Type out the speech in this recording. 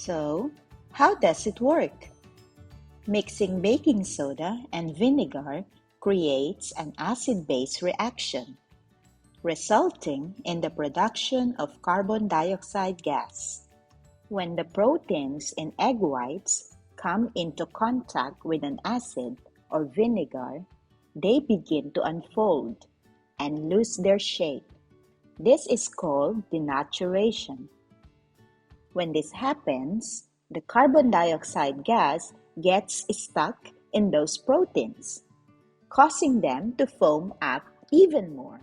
So, how does it work? Mixing baking soda and vinegar creates an acid-base reaction, resulting in the production of carbon dioxide gas. When the proteins in egg whites come into contact with an acid or vinegar, they begin to unfold and lose their shape. This is called denaturation. When this happens, the carbon dioxide gas gets stuck in those proteins, causing them to foam up even more.